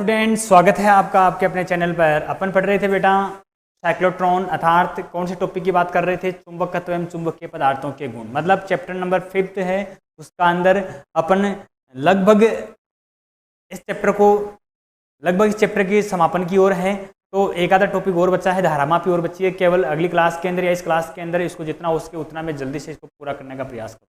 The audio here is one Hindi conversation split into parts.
स्टूडेंट, स्वागत है आपका आपके अपने चैनल पर। अपन पढ़ रहे थे बेटा साइक्लोट्रॉन अर्थात कौन से टॉपिक की बात कर रहे थे? चुंबकत्व एवं चुंबकीय पदार्थों के गुण, मतलब चैप्टर नंबर 5 है। उसका अंदर अपन लगभग इस चैप्टर के समापन की ओर है। तो एक आधा टॉपिक और बचा है, धारामापी और बची है। केवल अगली क्लास के अंदर या इस क्लास के अंदर इसको जितना हो सके उतना मैं जल्दी से इसको पूरा करने का प्रयास करूँ।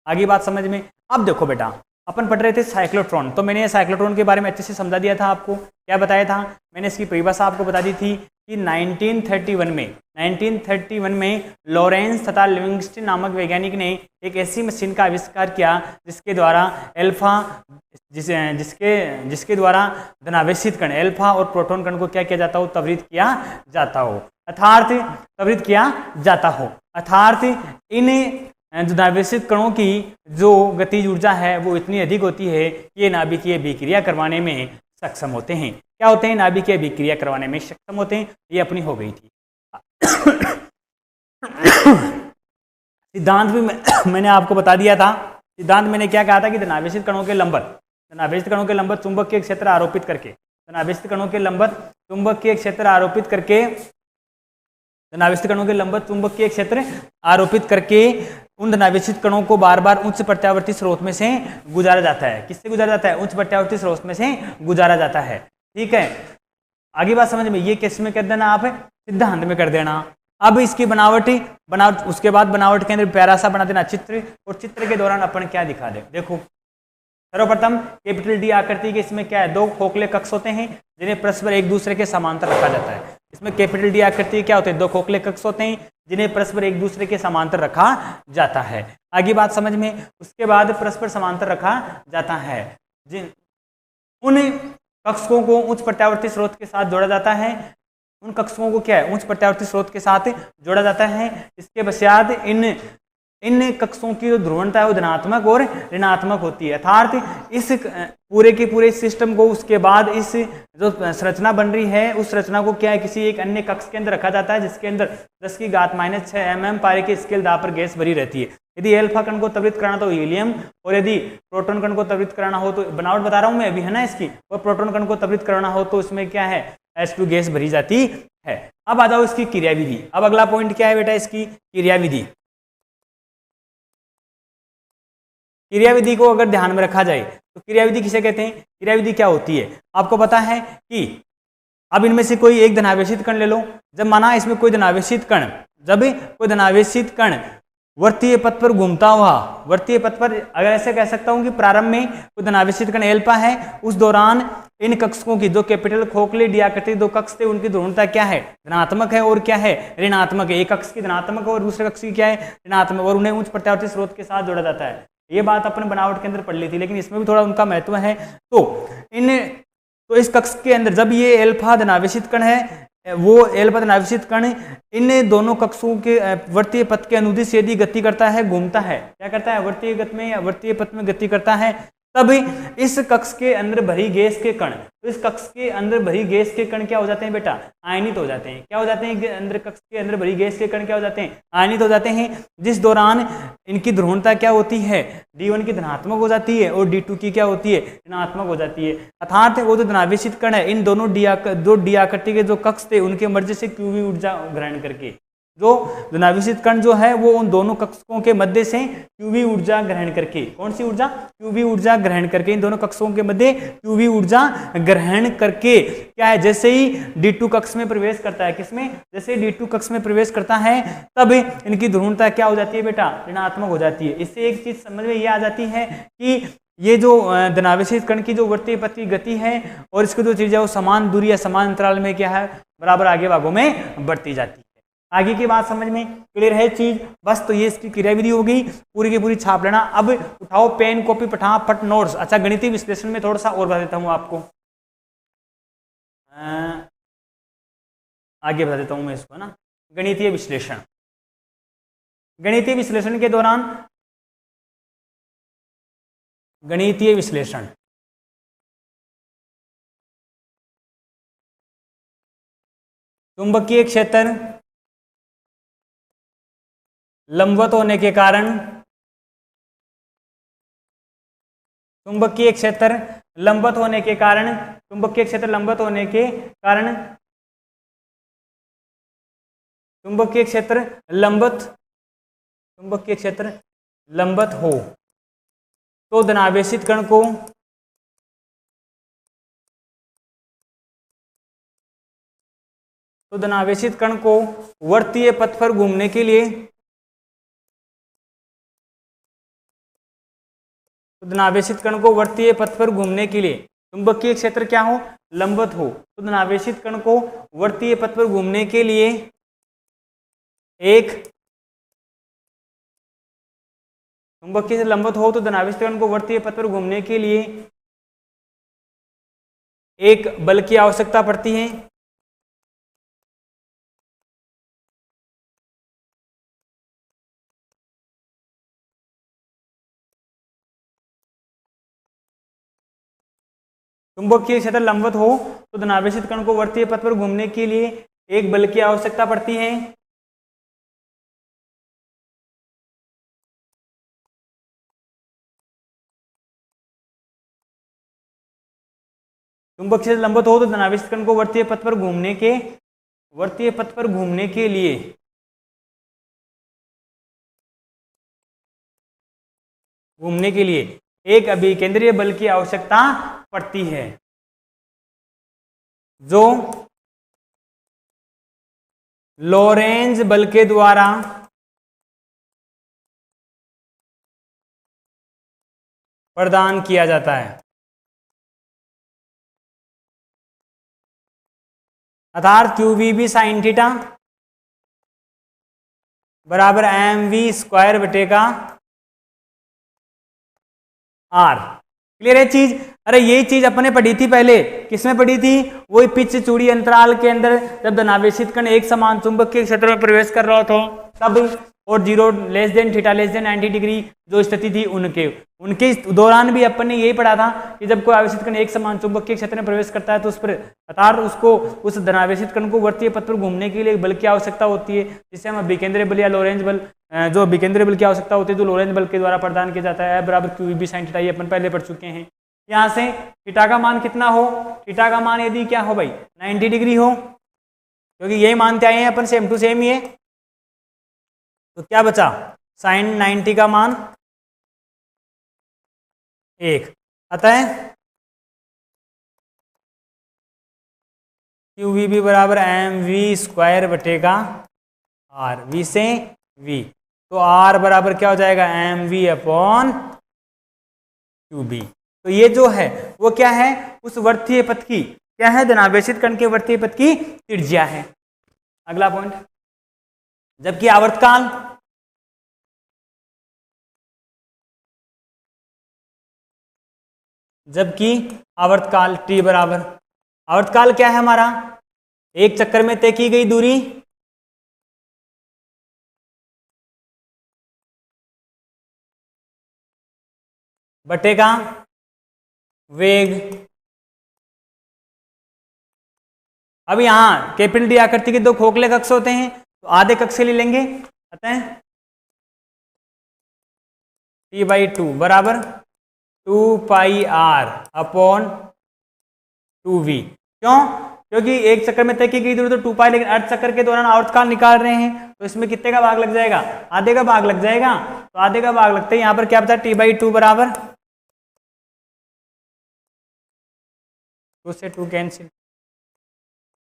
आगे बात समझ में। अब देखो बेटा, अपन पढ़ रहे थे साइक्लोट्रॉन, तो मैंने ये साइक्लोट्रॉन के बारे में अच्छे से समझा दिया था आपको। क्या बताया था मैंने? इसकी परिभाषा आपको बता दी थी कि 1931 में लॉरेंस तथा लिविंगस्टन नामक वैज्ञानिक ने एक ऐसी मशीन का आविष्कार किया जिसके द्वारा जिसके द्वारा धनावेशित कण एल्फा और प्रोटॉन कण को क्या किया जाता हो? त्वरित किया जाता हो। अर्थात इन धनावेशित कणों की जो गतिज ऊर्जा है वो इतनी अधिक होती है कि ये नाभिकीय अभिक्रिया करवाने में सक्षम होते हैं। क्या होते हैं? नाभिकीय अभिक्रिया करवाने में सक्षम होते हैं। ये अपनी हो गई थी। सिद्धांत भी मैंने आपको बता दिया था। सिद्धांत मैंने क्या कहा था कि धनावेशित कणों के लंबवत चुंबकीय क्षेत्र आरोपित करके उन धनावेशित कणों को बार बार उच्च प्रत्यावर्ती स्रोत में से गुजारा जाता है। किससे गुजारा जाता है? उच्च प्रत्यावर्ती स्रोत में से गुजारा जाता है। ठीक है, आगे बात समझ में। ये किस में कर देना आप? सिद्धांत में कर देना। अब इसकी बनावट उसके बाद बनावट के अंदर प्यारा सा बना देना चित्र, और चित्र के दौरान अपन क्या दिखा दे। देखो, सर्वप्रथम कैपिटल डी आकृति के इसमें क्या है? दो खोखले कक्ष होते हैं जिन्हें परस्पर एक दूसरे के समांतर रखा जाता है। इसमें कैपिटल डी आकृति क्या होते हैं? दो खोखले कक्ष होते हैं जिन्हें परस्पर एक दूसरे के समांतर रखा जाता है। आगे बात समझ में। उसके बाद परस्पर समांतर रखा जाता है। उन कक्षों को उच्च प्रत्यावर्ती स्रोत के साथ जोड़ा जाता है। उन कक्षों को क्या है? उच्च प्रत्यावर्ती स्रोत के साथ जोड़ा जाता है। इसके पश्चात इन कक्षों की जो ध्रुवणता है वो धनात्मक और ऋणात्मक होती है। अर्थात इस पूरे के पूरे सिस्टम को उसके बाद इस जो संरचना बन रही है उस रचना को क्या है? किसी एक अन्य कक्ष के अंदर रखा जाता है जिसके अंदर 10⁻⁶ mm पारे के स्केल दाब पर गैस भरी रहती है। यदि एल्फा कण को त्वरित कराना तो हीलियम, और यदि प्रोटॉन कण को त्वरित कराना हो तो बनावट बता रहा हूं मैं अभी, है ना इसकी। और प्रोटॉन कण को त्वरित कराना हो तो इसमें क्या है? H2 गैस भरी जाती है। अब आ जाओ इसकी क्रियाविधि। अब अगला पॉइंट क्या है बेटा? इसकी क्रियाविधि। क्रियाविधि को अगर ध्यान में रखा जाए तो क्रियाविधि किसे कहते हैं? क्रियाविधि क्या होती है आपको पता है कि अब इनमें से कोई एक धनावेशित कण ले लो। जब माना इसमें कोई धनावेशित कण वर्तीय पथ पर घूमता हुआ, वर्तीय पथ पर, अगर ऐसे कह सकता हूं कि प्रारंभ में कोई धनावेशित कण एल्फा है, उस दौरान इन कक्षों की जो कैपिटल खोखले डी आकृति दो कक्ष थे उनकी ध्रुवणता क्या है? धनात्मक है। और क्या है? ऋणात्मक है। एक कक्ष की धनात्मक और दूसरे कक्ष की क्या है? ऋणात्मक, और उन्हें उच्च प्रत्यावर्ती स्रोत के साथ जोड़ा जाता है। ये बात अपन बनावट के अंदर पढ़ ली थी, लेकिन इसमें भी थोड़ा उनका महत्व है। तो इस कक्ष के अंदर जब ये एल्फा धनावेशित कण है, वो एल्फा धनावेशित कण इन दोनों कक्षों के वर्तीय पथ के अनुदिश यदि गति करता है, घूमता है, क्या करता है? वर्तीय पथ में गति करता है, तब इस कक्ष के अंदर भरी गैस के कण, तो इस कक्ष के अंदर भरी गैस के कण क्या हो जाते हैं बेटा? आयनित हो जाते हैं। क्या हो जाते हैं? अंदर कक्ष के अंदर भरी गैस के कण क्या हो जाते हैं? आयनित हो जाते हैं। जिस दौरान इनकी ध्रुवणता क्या होती है? D1 की धनात्मक हो जाती है और D2 की क्या होती है? ऋणात्मक हो जाती है। अर्थात वो जो धनावेशित कण है इन दोनों डी आकृति के जो कक्ष थे उनके मध्य से QV ऊर्जा ग्रहण करके, जो धनावेशित कण जो है वो उन दोनों कक्षों के मध्य से QV ऊर्जा ग्रहण करके, कौन सी ऊर्जा? QV ऊर्जा ग्रहण करके, इन दोनों कक्षों के मध्य QV ऊर्जा ग्रहण करके क्या है? जैसे ही D2 कक्ष में प्रवेश करता है, किसमें? जैसे D2 कक्ष में प्रवेश करता है तब इनकी ध्रुवणता क्या हो जाती है बेटा? ऋणात्मक हो जाती है। इससे एक चीज समझ में ये आ जाती है कि ये जो धनावेशित कण की जो वर्तीय पथ की गति है और इसकी जो चीज है वो समान दूरी या समान अंतराल में क्या है? बराबर आगे भागों में बढ़ती जाती है। आगे की बात समझ में क्लियर है चीज? बस, तो ये इसकी क्रियाविधि हो गई, पूरी की पूरी छाप लेना। अब उठाओ पेन कॉपी, फटाफट नोट्स। अच्छा, गणितीय विश्लेषण में थोड़ा सा और बता देता हूं आपको, आगे बता देता हूं मैं इसको, ना। गणितीय विश्लेषण के दौरान चुंबकीय क्षेत्र लंबवत होने के कारण चुंबकीय क्षेत्र लंबवत होने के कारण, चुंबकीय क्षेत्र लंबवत होने के कारण, चुंबकीय क्षेत्र लंबवत हो तो धनावेशित कण को वर्तीय पथ पर घूमने के लिए, चुंबकीय क्षेत्र क्या हो, लंबवत हो, तो धनावेशित कण को वर्तीय पथ पर घूमने के लिए एक, चुंबकीय क्षेत्र लंबवत हो तो धनावेशित कण को वर्तीय पथ पर घूमने के लिए एक बल की आवश्यकता पड़ती है। चुंबकीय क्षेत्र लंबवत हो तो धनावेशित कण को वर्तीय पथ पर घूमने के लिए एक बल की आवश्यकता पड़ती है। चुंबकीय क्षेत्र लंबवत हो तो धनावेशित कण को वर्तीय पथ पर घूमने के लिए एक अभिकेंद्रीय बल की आवश्यकता पड़ती है, जो लोरेंज बल के द्वारा प्रदान किया जाता है। अर्थात QVB साइन थीटा बराबर mv स्क्वायर बटेगा r। क्लियर है चीज? अरे यही चीज अपने पढ़ी थी पहले, किसमें पढ़ी थी? वही पिच चूड़ी अंतराल के अंदर जब धनावेशित कण एक समान चुंबकीय क्षेत्र में प्रवेश कर रहा था तब, और 0 less than theta less than 90 degree जो स्थिति थी उनके दौरान भी अपन ने यही पढ़ा था कि जब कोई आवेशित कण एक समान चुंबकीय क्षेत्र में प्रवेश करता है तो उस पर अर्थात उसको उस धनावेशित कण को वर्तीय पथ पर घूमने के लिए बल की आवश्यकता होती है, जिसे हम विकेंद्रीय बल या लोरेंज बल, जो विकेंद्रीय बल की आवश्यकता होती है तो लोरेंज बल के द्वारा प्रदान किया जाता है। बराबर QVB साइन थीटा, ये अपन पहले पढ़ चुके हैं। यहाँ से थीटा का मान कितना हो, थीटा का मान यदि क्या हो भाई 90 डिग्री हो, क्योंकि यही मानते आए हैं अपन सेम टू सेम ही है, तो क्या बचा साइन 90 का मान 1। अतः QVB बराबर mv स्क्वायर बटेगा r, v से v, तो r बराबर क्या हो जाएगा mv अपॉन QB। तो ये जो है वो क्या है, उस वर्तीय पथ की क्या है, धनावेशित कण के वर्तीय पथ की त्रिज्या है। अगला पॉइंट, जबकि आवर्तकाल, T बराबर, आवर्तकाल क्या है हमारा, एक चक्कर में तय की गई दूरी बटेगा वेग। अब यहां कैपिटल डी आकृति के दो खोखले कक्ष होते हैं तो आधे कक्ष ले लेंगे, अतः T/2 बराबर 2 पाई r अपॉन 2v। क्यों? क्योंकि एक चक्कर में तय की गई दूरी तो 2 पाई, लेकिन अर्ध चक्कर के दौरान आवर्तकाल निकाल रहे हैं तो इसमें कितने का भाग लग जाएगा, आधे का भाग लग जाएगा। तो आधे का भाग लगते हैं, यहां पर क्या बचा T/2 बराबर 2 से 2 कैंसिल,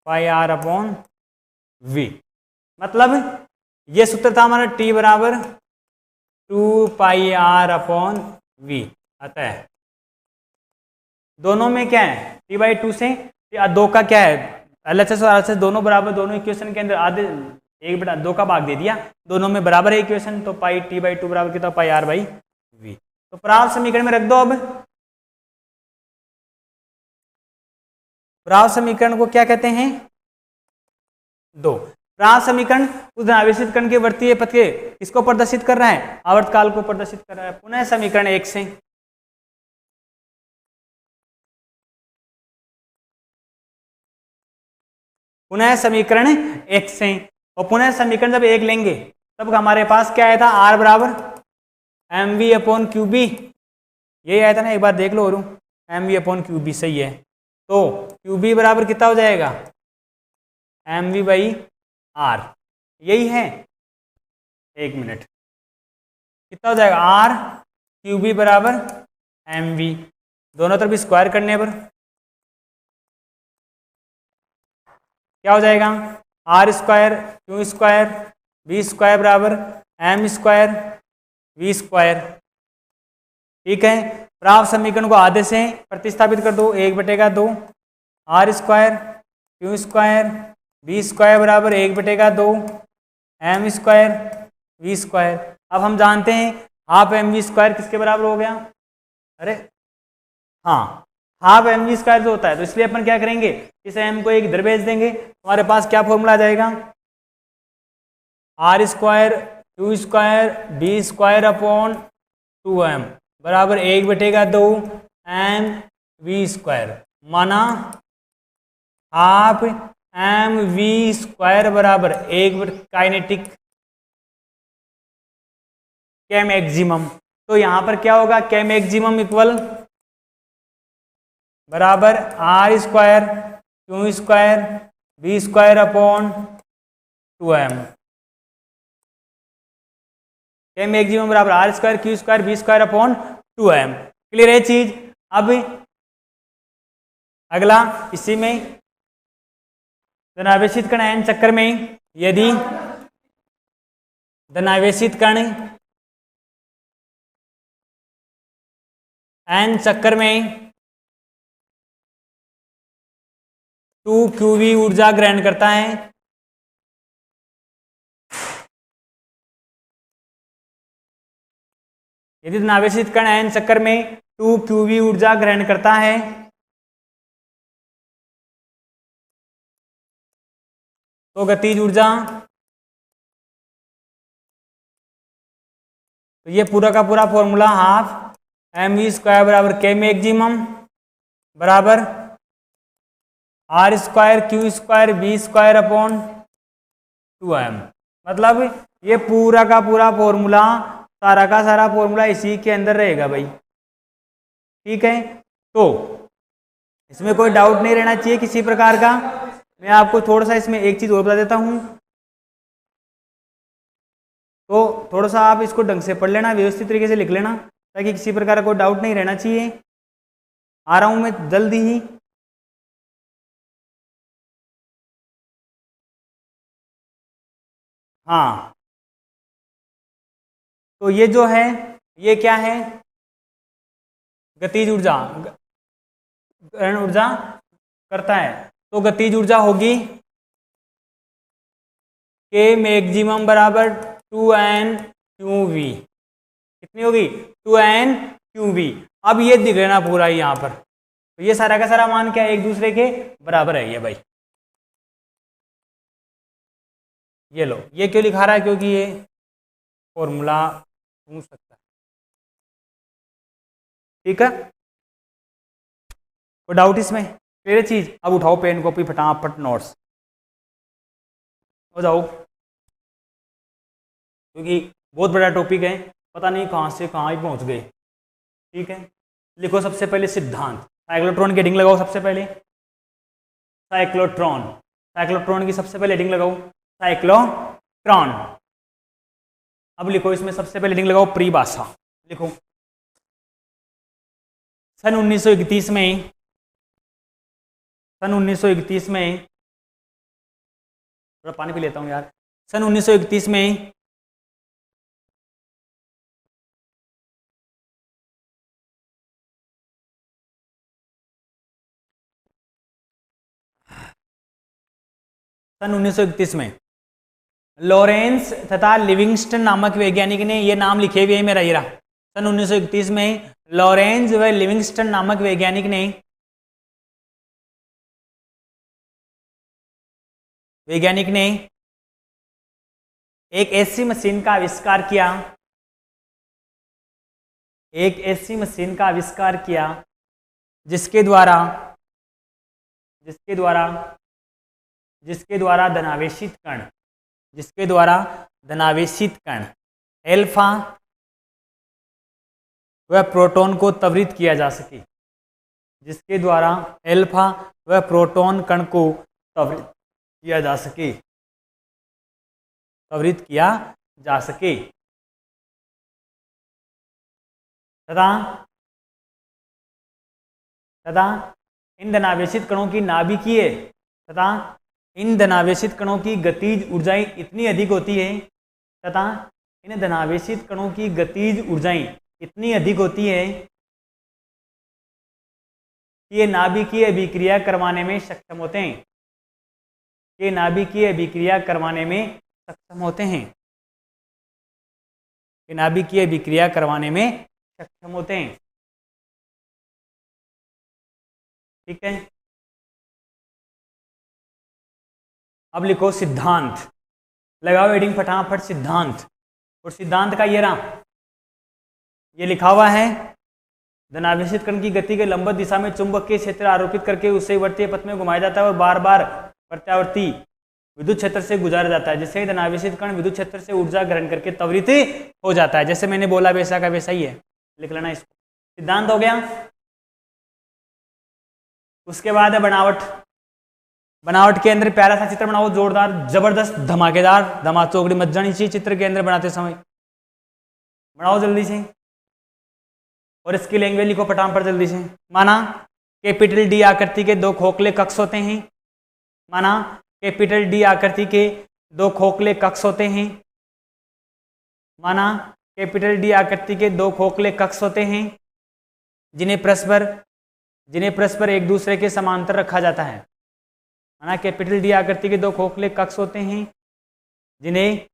पाई r अपॉन v। मतलब ये सूत्र था हमारा T बराबर 2 पाई r अपॉन v। अतः दोनों में क्या है, T/2 से 2 का क्या है, LHS और RHS दोनों बराबर, दोनों इक्वेशन के अंदर आधे 1/2 का भाग दे दिया, दोनों में बराबर है इक्वेशन, तो पाई T/2 बराबर कितना, पाई r/v। तो प्राप्त समीकरण में रख दो। अब प्राप्त समीकरण को क्या कहते हैं, 2। प्राप्त समीकरण उस धनावेशित कण के वर्तीय पथ के किसको प्रदर्शित कर रहा है, आवर्तकाल को प्रदर्शित कर रहा है। पुनः समीकरण 1 से, पुनः समीकरण 1 से, और पुनः समीकरण जब 1 लेंगे तब हमारे पास क्या आया था, r बराबर mv अपॉन QB, यही आया था ना, एक बार देख लो। और M V upon Q B, सही है। तो क्यू बी बराबर कितना हो जाएगा, एम वी बाई आर, यही है। एक मिनट, कितना हो जाएगा, आर क्यू बी बराबर एम वी, दोनों तरफ स्क्वायर करने पर क्या हो जाएगा, R square Q square B square बराबर एम स्क्वायर वी स्क्वायर। ठीक है, प्राप्त समीकरण को आधे से प्रतिस्थापित कर दो, 1/2 R square Q square B square बराबर 1/2 एम स्क्वायर वी स्क्वायर। अब हम जानते हैं हाफ एम वी स्क्वायर किसके बराबर हो गया, अरे हाँ, हाफ एम वी स्क्वायर जो होता है, तो इसलिए अपन क्या करेंगे, इस एम को एक इधर भेज देंगे, हमारे पास क्या फॉर्मूला आ जाएगा, R square Q square B square upon 2m बराबर 1/2 एम वी स्क्वायर, माना हाफ एम वी स्क्वायर बराबर एक काइनेटिक के मैक्सिमम। तो यहां पर क्या होगा, के मैक्सिमम इक्वल बराबर R square Q square B square upon 2m, K maximum बराबर R square Q square B square upon 2m। Clear है चीज। अब अगला, इसी में धनावेशित कण एन चक्कर में यदि धनावेशित कण एन चक्कर में 2 क्यूवी ऊर्जा ग्रहण करता है, यदि धनावेशित कण एन चक्कर में 2 क्यूवी ऊर्जा ग्रहण करता है तो गतिज ऊर्जा, तो ये पूरा का पूरा formula half M V square बराबर के मैक्सिमम बराबर R square Q square B square upon 2m, मतलब ये पूरा का पूरा फॉर्मूला, सारा का सारा फॉर्मूला इसी के अंदर रहेगा भाई। ठीक है, तो इसमें कोई डाउट नहीं रहना चाहिए किसी प्रकार का। मैं आपको थोड़ा सा इसमें एक चीज और बता देता हूं, तो थोड़ा सा आप इसको ढंग से पढ़ लेना, व्यवस्थित तरीके से लिख लेना, ताकि किसी प्रकार का कोई डाउट नहीं रहना चाहिए। आ रहा हूं मैं जल्दी ही। हाँ, तो ये जो है, ये क्या है, गतिज ऊर्जा, ग्रहण ऊर्जा करता है, तो गतिज ऊर्जा होगी के मैक्सिमम बराबर 2n QV, कितनी होगी, 2n QV। अब ये दिख रहा ना पूरा यहाँ पर, तो ये सारा का सारा मान क्या है, एक दूसरे के बराबर है ये भाई। ये लो, ये क्यों लिखा रहा है, क्योंकि ये फॉर्मूला पूछ सकता है। ठीक है, कोई डाउट इसमें, क्लियर चीज। अब उठाओ पेन कॉपी, फटाफट नोट्स हो जाओ, क्योंकि बहुत बड़ा टॉपिक है, पता नहीं कहाँ से कहाँ ही पहुँच गए। ठीक है, लिखो सबसे पहले सिद्धांत, साइक्लोट्रॉन की हेडिंग लगाओ सबसे पहले, साइक्लोट्रॉन, साइक्लोट्रॉन की सबसे पहले हेडिंग लगाओ साइक्लोट्रॉन। अब लिखो इसमें सबसे पहले हेडिंग लगाओ परिभाषा, लिखो सन 1931 में, सन 1931 में, थोड़ा पानी पी लेता हूँ यार, सन 1931 में सन 1931 में लॉरेंस तथा लिविंगस्टन नामक वैज्ञानिक ने, ये नाम लिखे हुए हैं मेरा, ये रहा। सन 1931 में लॉरेंस व लिविंगस्टन नामक वैज्ञानिक ने एक ऐसी मशीन का आविष्कार किया, एक ऐसी मशीन का आविष्कार किया जिसके द्वारा धनावेशित कण एल्फा व प्रोटॉन को त्वरित किया जा सके। जिसके द्वारा एल्फा व प्रोटॉन कण को त्वरित किया जा सके, त्वरित किया जा सके तथा ईंधनावेशित कणों की नाभिकीय तथा ईंधनावेशित कणों की गतिज ऊर्जाएं इतनी अधिक होती है तथा ईंधनावेशित कणों की गतिज ऊर्जाएं इतनी अधिक होती है कि ये नाभिकीय अभिक्रिया करवाने में सक्षम होते हैं, ये नाभिकीय अभिक्रिया करवाने में सक्षम होते हैं, ये नाभिकीय अभिक्रिया करवाने में सक्षम होते हैं। ठीक है, अब लिखो सिद्धांत, लगाओ हेडिंग फटाफट सिद्धांत। और सिद्धांत का ये रहा, ये लिखा हुआ है, धनावेशित कण की गति के लंबवत दिशा में चुंबकीय क्षेत्र आरोपित करके उसे वर्तीय पथ में घुमाया जाता है और बार बार प्रत्यावर्ती विद्युत क्षेत्र से गुजारा जाता है, जिससे धनावेशित कण विद्युत क्षेत्र से ऊर्जा ग्रहण करके त्वरित हो जाता है। जैसे मैंने बोला वैसा का वैसा ही है, लिख लेना इसको। सिद्धांत हो गया। उसके बाद है बनावट। बनावट के अंदर प्यारा सा चित्र बनाओ, जोरदार जबरदस्त धमाकेदार, धमाचौकड़ी मच जानी चाहिए चित्र के अंदर बनाते समय, बनाओ जल्दी से। और इसकी लैंग्वेज लिखो फटाफट जल्दी से। माना कैपिटल डी आकृति के दो खोखले कक्ष होते हैं, माना कैपिटल डी आकृति के दो खोखले कक्ष होते हैं, माना कैपिटल डी आकृति के दो खोखले कक्ष होते हैं जिन्हें परस्पर एक दूसरे के समांतर रखा जाता है। माना कैपिटल डी आकृति के दो खोखले कक्ष होते हैं जिन्हें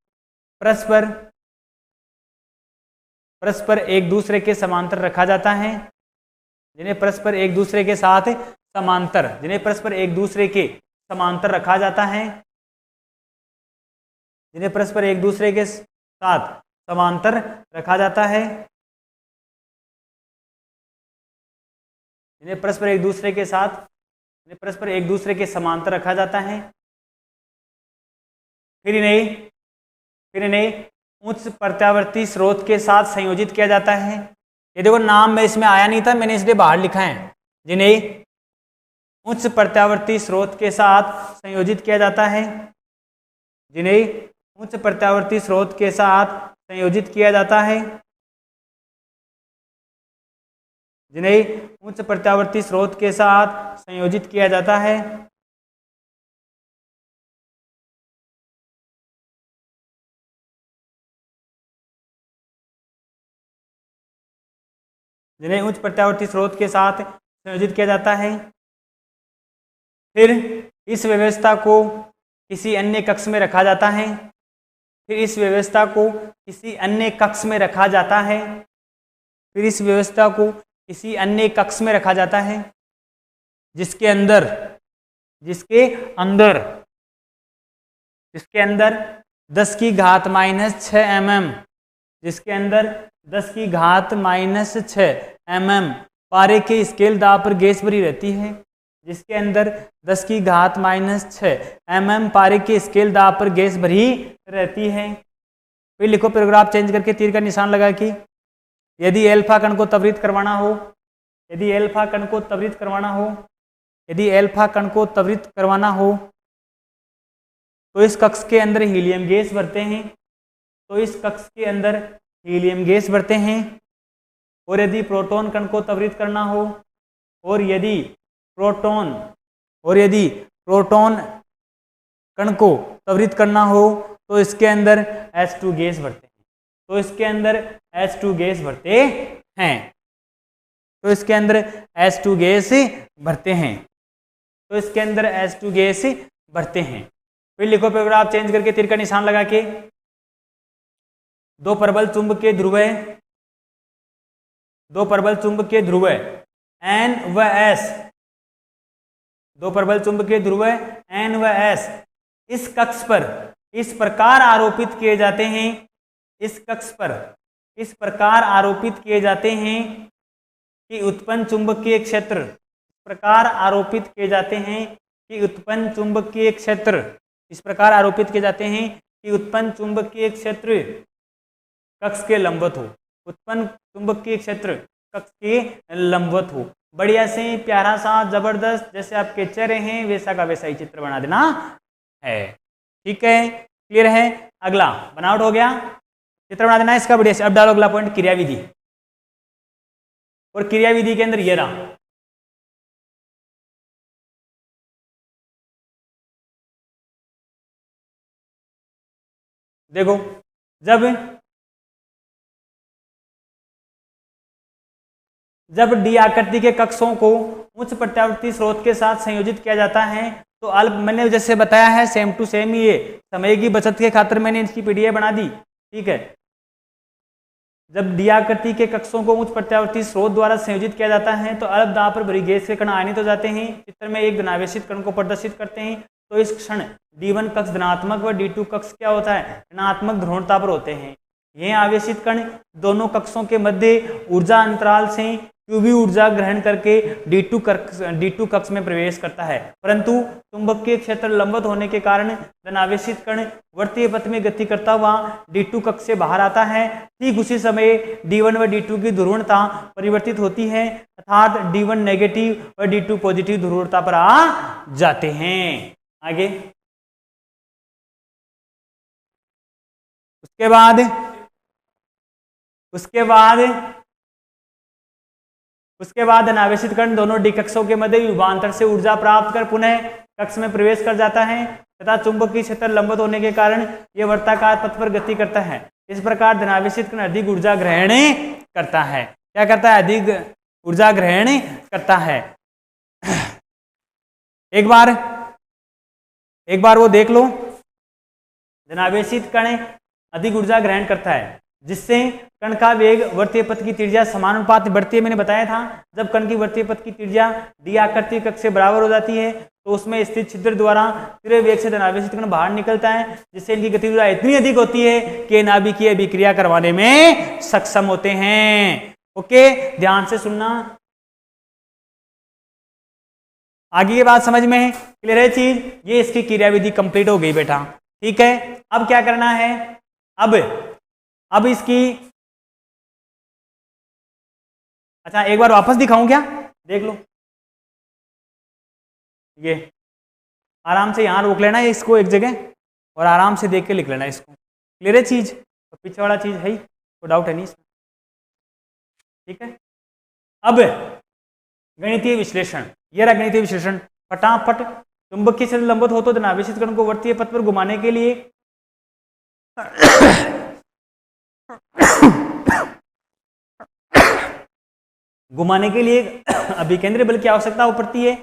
परस्पर एक दूसरे के समांतर रखा जाता है, जिन्हें परस्पर एक दूसरे के साथ समांतर, जिन्हें परस्पर एक दूसरे के समांतर रखा जाता है, जिन्हें परस्पर एक दूसरे के साथ समांतर रखा जाता है, जिन्हें परस्पर एक दूसरे के साथ, जिन्हें परस्पर एक दूसरे के समांतर रखा जाता है। फिर इन्हें उच्च प्रत्यावर्ती स्रोत के साथ संयोजित किया जाता है। ये देखो नाम में इसमें आया नहीं था, मैंने इसलिए बाहर लिखा है। जिन्हें उच्च प्रत्यावर्ती स्रोत के साथ संयोजित किया जाता है, जिन्हें उच्च प्रत्यावर्ती स्रोत के साथ संयोजित किया जाता है, जिन्हें उच्च प्रत्यावर्ती स्रोत के साथ संयोजित किया जाता है। जिन्हें उच्च प्रत्यावर्ती स्रोत के साथ संयोजित किया जाता है। फिर इस व्यवस्था को किसी अन्य कक्ष में रखा जाता है, फिर इस व्यवस्था को किसी अन्य कक्ष में रखा जाता है, फिर इस व्यवस्था को किसी अन्य कक्ष में रखा जाता है जिसके अंदर 10 की घात -6 mm, जिसके अंदर 10 की घात -6 mm पारे के स्केल दाब पर गैस भरी रहती है, जिसके अंदर 10 की घात -6 mm पारे के स्केल दाब पर गैस भरी रहती है। फिर लिखो पैराग्राफ चेंज करके तीर का निशान लगा कि यदि एल्फा कण को त्वरित करवाना हो, यदि एल्फा कण को त्वरित करवाना हो, यदि एल्फा कण को त्वरित करवाना हो तो इस कक्ष के अंदर हीलियम गैस भरते हैं, तो इस कक्ष के अंदर हीलियम गैस भरते हैं। और यदि प्रोटॉन कण को त्वरित करना हो, और यदि प्रोटॉन कण को त्वरित करना हो तो इसके अंदर H2 गैस भरते हैं, तो इसके अंदर H2 गैस भरते हैं, तो इसके अंदर H2 गैस भरते हैं, तो इसके अंदर H2 गैस भरते हैं। फिर लिखो पैराग्राफ चेंज करके तीर का निशान लगा के दो प्रबल चुंबकीय ध्रुव N व S, दो प्रबल चुंबकीय ध्रुव N व S इस कक्ष पर इस प्रकार आरोपित किए जाते हैं, इस कक्ष पर इस प्रकार आरोपित किए जाते हैं कि उत्पन्न चुंबकीय क्षेत्र, इस प्रकार आरोपित किए जाते हैं कि उत्पन्न चुंबकीय क्षेत्र, इस प्रकार आरोपित किए जाते हैं कि उत्पन्न चुंबकीय क्षेत्र कक्ष के लंबवत हो, उत्पन्न चुंबकीय क्षेत्र कक्ष के लंबवत हो। बढ़िया से प्यारा सा जबरदस्त जैसे आपके चेहरे हैं वैसा का वैसा ही चित्र बना देना है। ठीक है, क्लियर है। अगला बनावट हो गया, चित्र बना देना है इसका बढ़िया से। अब डालो अगला पॉइंट क्रियाविधि, और क्रियाविधि के अंदर ये रहा, देखो जब डी आकृति के कक्षों को उच्च प्रत्यावर्ती स्रोत के साथ संयोजित किया जाता है तो अल्प, मैंने जैसे बताया है सेम टू सेम, ये समय की बचत के खातिर मैंने इसकी पीडीएफ बना दी। ठीक है, जब डी आकृति के कक्षों को उच्च प्रत्यावर्ती स्रोत द्वारा संयोजित किया जाता है तो अल्प दाब पर भरी गैस के कण आयनित हो जाते हैं, चित्र में एक धनावेशित कण को प्रदर्शित करते हैं। तो इस क्षण D1 कक्ष धनात्मक व D2 कक्ष क्या होता है, ऋणात्मक ध्रुवणता पर होते हैं। यह आवेशित कण दोनों कक्षों के मध्य ऊर्जा अंतराल से क्यूबी ऊर्जा ग्रहण करके D2 कक्ष में प्रवेश करता है, परंतु चुंबकीय क्षेत्र लंबवत होने के कारण धनावेशित कण वर्तीय पथ में गति करता हुआ D2 कक्ष से बाहर आता है। ठीक उसी समय D1 व D2 की ध्रुवणता परिवर्तित होती है, अर्थात D1 नेगेटिव व D2 पॉजिटिव ध्रुवणता पर आ जाते हैं। आगे उसके बाद अनावेशित कण दोनों डी कक्षों के मध्य युगांतर से ऊर्जा प्राप्त कर पुनः कक्ष में प्रवेश कर जाता है तथा चुंबकीय क्षेत्र लंबवत होने के कारण यह वर्ताकार पथ पर गति करता है। इस प्रकार धनावेशित कण अधिक ऊर्जा ग्रहण करता है। क्या करता है, अधिक ऊर्जा ग्रहण करता है। एक बार वो देख लो, धनावेशित कण अधिक ऊर्जा ग्रहण करता है जिससे कण का वेग वर्तीय पथ की त्रिज्या समानुपात बढ़ती है। मैंने बताया था जब कण की वर्तीय पथ की त्रिज्या डी आकृति कक्ष से बराबर हो जाती है तो उसमें स्थित छिद्र द्वारा तीव्र वेग से धनावेशित कण बाहर निकलता है, जिससे इनकी गति ऊर्जा इतनी अधिक होती है कि नाभिकीय अभिक्रिया करवाने में सक्षम होते हैं। ओके, ध्यान से सुनना, आगे की बात समझ में क्लियर है चीज। ये इसकी क्रियाविधि कंप्लीट हो गई बेटा। ठीक है, अब क्या करना है, अब इसकी, अच्छा एक बार वापस दिखाऊं क्या, देख लो। ये आराम से यहां रोक लेना है इसको एक जगह और आराम से देख के लिख लेना इसको। क्लियर है चीज, तो पीछे वाला चीज है ही, कोई डाउट है नहीं इसमें। ठीक है, अब गणितीय विश्लेषण, ये रहा गणितीय विश्लेषण। फटाफट, चुंबकीय क्षेत्र लंबवत हो तो धनावेशित कण को वर्तीय पथ पर घुमाने के लिए अभिकेंद्री बल की आवश्यकता पड़ती है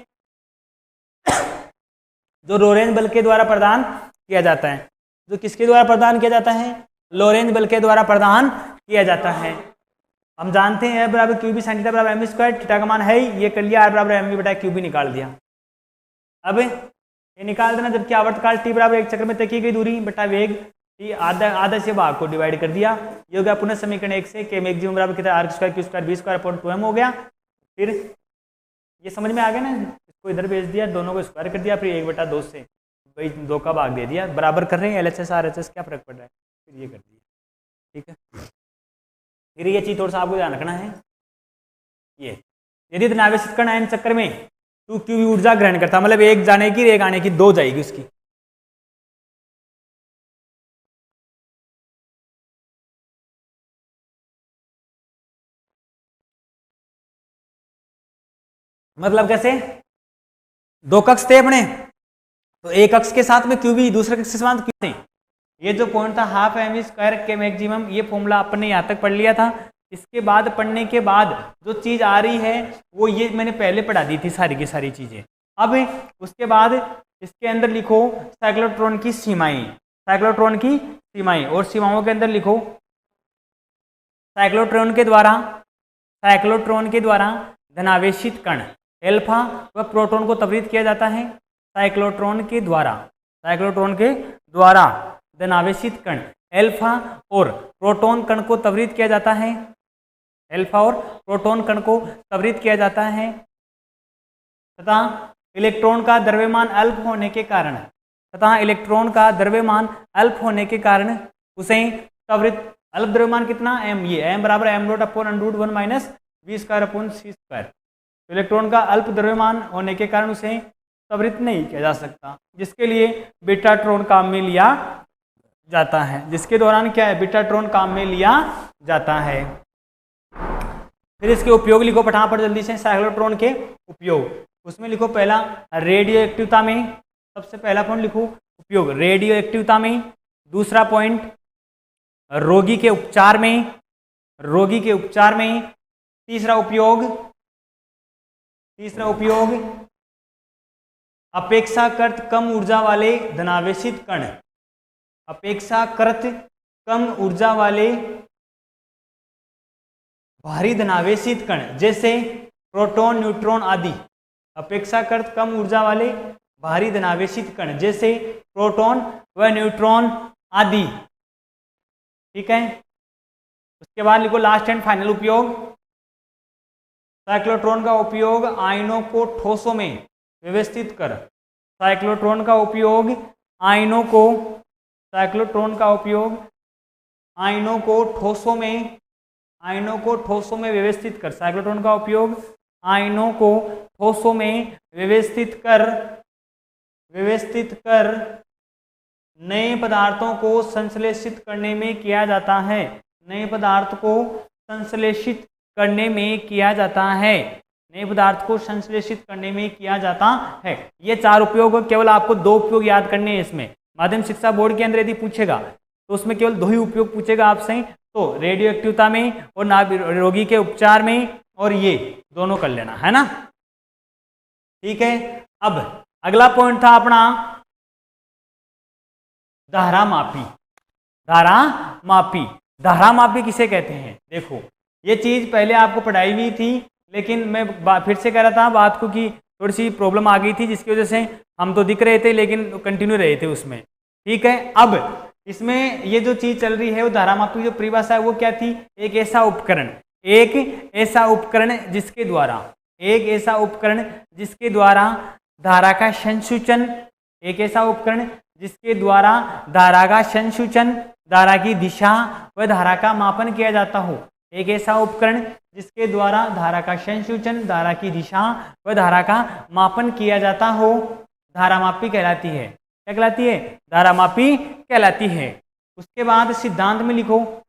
जो लोरेंज बल के द्वारा प्रदान किया जाता है। जो किसके द्वारा प्रदान किया जाता है, लोरेंज बल के द्वारा प्रदान किया जाता है। हम जानते हैं F बराबर क्यू बी साइन थीटा बराबर एम स्क्वायर, थीटा का मान है ये कर लिया, R बराबर एम बी बटा क्यू बी निकाल दिया। अब ये निकाल देना, जबकि आवर्तकाल T बराबर एक चक्र में तय की गई दूरी बटा वेग T आधा से भाग को डिवाइड कर दिया। ये हो गया पुनः समीकरण 1 से के मैक्सिमम बराबर कितना R square Q square B square upon 2m हो गया। फिर ये समझ में आ गया ना, इसको इधर भेज दिया, दोनों को स्क्वायर कर दिया, फिर 1/2 से भाई 2 का भाग दे दिया, बराबर कर रहे हैं LHS RHS, क्या फर्क पड़ रहा है, फिर ये कर दिया। ठीक है, फिर ये चीज थोड़ा सा आपको ध्यान रखना है। ये यदि धनावेशित कण n चक्कर में 2q ऊर्जा ग्रहण करता, मतलब एक जाने की एक आने की 2 जाएगी उसकी। मतलब कैसे, 2 कक्ष थे अपने, तो एक कक्ष के साथ में क्यूबी, दूसरे कक्ष के साथ क्यू थे। ये जो पॉइंट था हाफ एम स्क्वायर के मैक्सिमम, ये फॉर्मूला अपने यहाँ तक पढ़ लिया था। इसके बाद पढ़ने के बाद जो चीज़ आ रही है वो ये मैंने पहले पढ़ा दी थी सारी की सारी चीज़ें। अब उसके बाद इसके अंदर लिखो साइक्लोट्रॉन की सीमाएं, साइक्लोट्रॉन की सीमाएं, और सीमाओं के अंदर लिखो साइक्लोट्रॉन के द्वारा धनावेशित कण एल्फा व प्रोटॉन को त्वरित किया जाता है। साइक्लोट्रॉन के द्वारा धनावेशित कण एल्फा और प्रोटॉन कण को त्वरित किया जाता है। एल्फा और प्रोटॉन कण को त्वरित किया जाता है तथा इलेक्ट्रॉन का द्रव्यमान अल्प होने के कारण उसे त्वरित, अल्प द्रव्यमान कितना m, ये m बराबर m dot upon √1 minus v square upon c square, तो इलेक्ट्रॉन का अल्प द्रव्यमान होने के कारण उसे त्वरित नहीं किया जा सकता, जिसके लिए बीटाट्रॉन काम में लिया जाता है, जिसके दौरान क्या है, बीटाट्रॉन काम में लिया जाता है। फिर इसके उपयोग लिखो फटाफट जल्दी से, साइक्लोट्रॉन के उपयोग। उसमें लिखो पहला रेडियो एक्टिवता में, सबसे पहला पॉइंट लिखो उपयोग रेडियो एक्टिवता में। दूसरा पॉइंट रोगी के उपचार में, रोगी के उपचार में। तीसरा उपयोग अपेक्षाकृत कम ऊर्जा वाले धनावेशित कण, अपेक्षाकृत कम ऊर्जा वाले भारी धनावेशित कण जैसे प्रोटॉन, न्यूट्रॉन आदि। अपेक्षाकृत कम ऊर्जा वाले भारी धनावेशित कण जैसे प्रोटॉन व न्यूट्रॉन आदि। ठीक है, उसके बाद लिखो लास्ट एंड फाइनल उपयोग। साइक्लोट्रॉन का उपयोग आयनों को ठोसों में व्यवस्थित कर, साइक्लोट्रॉन का उपयोग आयनों को, साइक्लोट्रॉन का उपयोग आयनों को ठोसों में, आयनों को ठोसों में व्यवस्थित कर, साइक्लोट्रॉन का उपयोग आयनों को ठोसों में व्यवस्थित कर नए पदार्थों को संश्लेषित करने में किया जाता है, नए पदार्थ को संश्लेषित करने में किया जाता है, नए पदार्थ को संश्लेषित करने में किया जाता है। ये चार उपयोग, केवल आपको दो उपयोग याद करने हैं इसमें। माध्यमिक शिक्षा बोर्ड के अंदर यदि पूछेगा तो उसमें केवल दो ही उपयोग पूछेगा आपसे, तो रेडियो एक्टिवता में और रोगी के उपचार में, और ये दोनों कर लेना है ना। ठीक है, अब अगला पॉइंट था अपना धारामापी। धारामापी, धारामापी किसे कहते हैं? देखो ये चीज पहले आपको पढ़ाई हुई थी, लेकिन मैं फिर से कह रहा था बात को कि थोड़ी सी प्रॉब्लम आ गई थी, जिसकी वजह से हम तो दिख रहे थे लेकिन कंटिन्यू रहे थे उसमें। ठीक है, अब इसमें ये जो चीज चल रही है वो धारामापी जो परिभाषा है वो क्या थी? एक ऐसा उपकरण, एक ऐसा उपकरण जिसके द्वारा, एक ऐसा उपकरण जिसके द्वारा धारा का संसूचन, एक ऐसा उपकरण जिसके द्वारा धारा का संसूचन, धारा की दिशा व धारा का मापन किया जाता हो। एक ऐसा उपकरण जिसके द्वारा धारा का संसूचन, धारा की दिशा व धारा का मापन किया जाता हो, धारामापी कहलाती है। क्या कहलाती है? धारामापी कहलाती है। उसके बाद सिद्धांत में लिखो,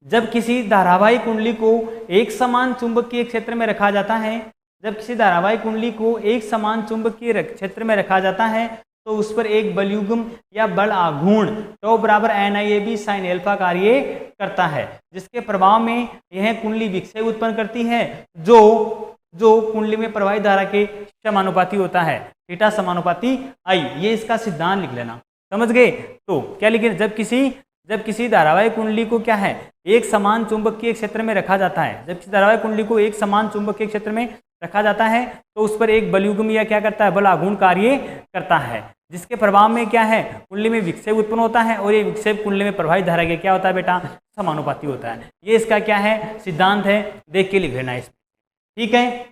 जब किसी धारावाही कुंडली को एक समान चुंबकीय क्षेत्र में रखा जाता है, जब किसी धारावाही कुंडली को एक समान चुंबकीय क्षेत्र में रखा जाता है तो उस पर एक बलयुग्म या बल आघूर्ण टॉ बराबर NIAB sin अल्फा कार्य करता है, जिसके प्रभाव में यह कुंडली विक्षेप उत्पन्न करती है जो कुंडली में प्रवाहित धारा के समानुपाती होता है, थीटा समानुपाती I। ये इसका सिद्धांत लिख लेना, समझ गए? तो क्या लिखे? जब किसी धारावाही कुंडली को क्या है, एक समान चुंबकीय क्षेत्र में रखा जाता है, जब किसी धारावाही कुंडली को एक समान चुंबकीय क्षेत्र में रखा जाता है तो उस पर एक बलयुग्म या क्या करता है, बल आघूर्ण कार्य करता है, जिसके प्रभाव में क्या है, कुंडली में विक्षेप उत्पन्न होता है, और ये विक्षेप कुंडली में प्रवाहित धारा के क्या होता है बेटा, समानुपाती होता है। ये इसका क्या है, सिद्धांत है, देख के लिख लेना इसमें। ठीक है,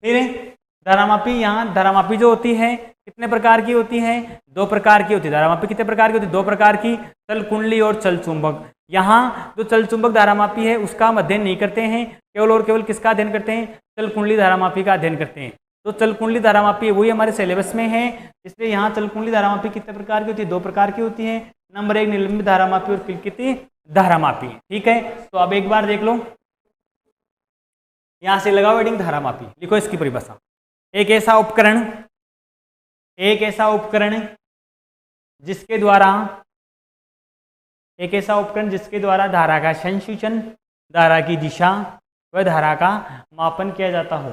फिर धारामापी, यहाँ धारामापी जो होती है कितने प्रकार की होती है? दो प्रकार की होती है। धारामापी कितने प्रकार की होती है? दो प्रकार की, चल कुंडली और चल चुंबक। यहाँ जो चल चुंबक धारामापी है उसका हम अध्ययन नहीं करते हैं, केवल और केवल किसका अध्ययन करते हैं? चल कुंडली धारामापी का अध्ययन करते हैं। तो चल कुंडली धारामापी है वही हमारे सिलेबस में है, इसलिए यहाँ चल कुंडली धारामापी कितने प्रकार की होती है? दो प्रकार की होती है। नंबर 1 निलंबित धारामापी और कितनी धारामापी। ठीक है, तो अब एक बार देख लो, यहाँ से लगाओ हेडिंग धारामापी, लिखो इसकी परिभाषा। एक ऐसा उपकरण जिसके द्वारा धारा का संसूचन, धारा की दिशा व धारा का मापन किया जाता हो।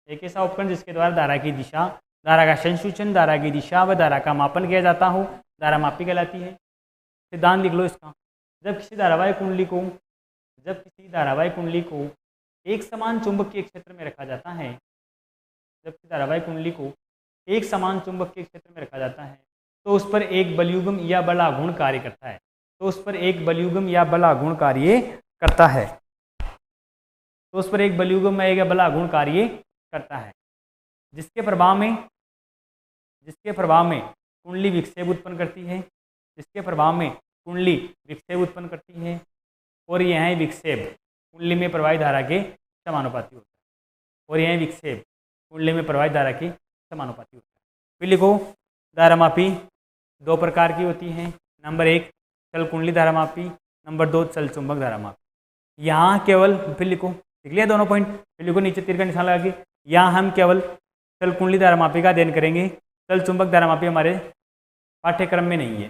एक ऐसा उपकरण जिसके द्वारा धारा की दिशा, धारा का संसूचन, धारा की दिशा व धारा का मापन किया जाता हो, धारामापी कहलाती है। सिद्धांत लिख लो इसका। जब किसी धारावाही कुंडली को एक समान चुंबकीय क्षेत्र में रखा जाता है, जब किसी धारावाही कुंडली को एक समान चुंबकीय क्षेत्र में रखा जाता है तो उस पर एक बलयुग्म या बल आघूर्ण कार्य करता है, तो उस पर एक बलयुग्म या बल आघूर्ण कार्य करता है, तो उस पर एक बलयुग्म या बल आघूर्ण कार्य करता है, जिसके प्रभाव में कुंडली विक्षेप उत्पन्न करती है, जिसके प्रभाव में कुंडली विक्षेप उत्पन्न करती है, और यह विक्षेप कुंडली में प्रवाहित धारा के समानुपाती होता है। और यह विक्षेप कुंडली में प्रवाहित धारा के समानुपाती होता है। फिर लिखो धारामापी दो प्रकार की होती हैं। नंबर 1 चल कुंडली धारामापी, नंबर 2 चल चुंबक धारामापी। यहाँ केवल, फिर लिखो, लिख लिया दोनों पॉइंट, फिर लिखो नीचे तीर का निशान लगा के, यहाँ हम केवल चल कुंडली धारामापी का अध्ययन करेंगे। चल चुंबक धारामापी हमारे पाठ्यक्रम में नहीं है।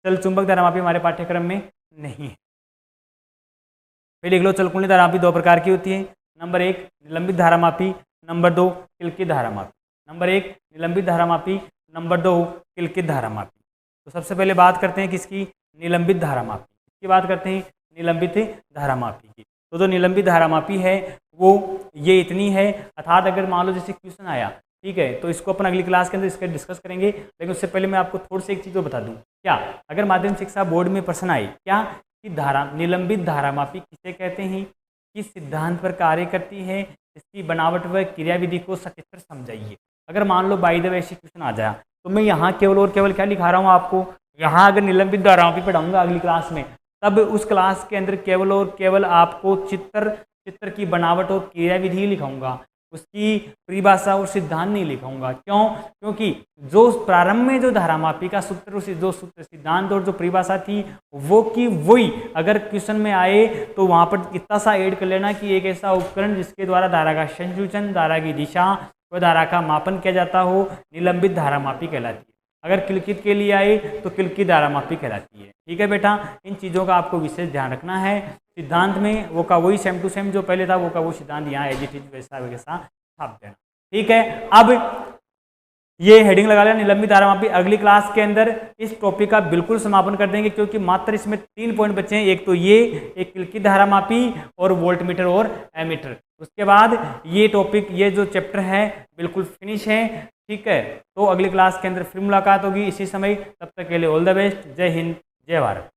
चल चुंबक धारामापी हमारे पाठ्यक्रम में नहीं है। फिर लिख लो चल कुंडली धारामापी दो प्रकार की होती है। नंबर 1 निलंबित धारामापी, नंबर 2 किलकित धारामापी। नंबर 1 निलंबित धारामापी, नंबर 2 किलकित धारामापी। तो सबसे पहले बात करते हैं किसकी? निलंबित धारामापी की बात करते हैं, निलंबित धारामापी की। तो जो निलंबित धारामापी है वो ये इतनी है, अर्थात अगर मान लो जैसे क्वेश्चन आया, ठीक है, तो इसको अपन अगली क्लास के अंदर इसका डिस्कस करेंगे। लेकिन उससे पहले मैं आपको थोड़ी सी एक चीज़ बता दूं, क्या अगर माध्यमिक शिक्षा बोर्ड में प्रश्न आए क्या कि निलंबित धारामापी किसे कहते हैं, किस सिद्धांत पर कार्य करती है, इसकी बनावट व क्रियाविधि को सचित्र समझाइए। अगर मान लो बाय द वे ऐसे क्वेश्चन आ जाए तो मैं यहाँ केवल और केवल क्या लिखा रहा हूँ आपको, यहाँ अगर निलंबित धारामापी पढ़ाऊंगा अगली क्लास में, तब उस क्लास के अंदर केवल और केवल आपको चित्र की बनावट और क्रियाविधि लिखाऊंगा, उसकी परिभाषा और सिद्धांत नहीं लिखाऊंगा। क्यों? क्योंकि जो प्रारंभ में जो धारामापी का सूत्र, जो सूत्र सिद्धांत और जो परिभाषा थी वो की वही अगर क्वेश्चन में आए तो वहाँ पर इतना सा ऐड कर लेना कि एक ऐसा उपकरण जिसके द्वारा धारा का संसूचन, धारा की दिशा व धारा का मापन किया जाता हो, निलंबित धारामापी कहलाती है। अगर किलकित के लिए आए तो किलकित धारामापी कहलाती है। ठीक है बेटा, इन चीज़ों का आपको विशेष ध्यान रखना है। सिद्धांत में वो का वही सेम टू सेम जो पहले था वो का वो सिद्धांत यहाँ एज इट इज वैसा वैसा छाप देना। ठीक है, अब ये हेडिंग लगा लेना निलंबित धारामापी। अगली क्लास के अंदर इस टॉपिक का बिल्कुल समापन कर देंगे, क्योंकि मात्र इसमें 3 पॉइंट बचे हैं। एक तो ये, एक किलकित धारामापी और वोल्टमीटर और एमीटर। उसके बाद ये टॉपिक, ये जो चैप्टर है बिल्कुल फिनिश है। ठीक है, तो अगली क्लास के अंदर फिर मुलाकात होगी इसी समय। तब तक के लिए ऑल द बेस्ट। जय हिंद, जय भारत।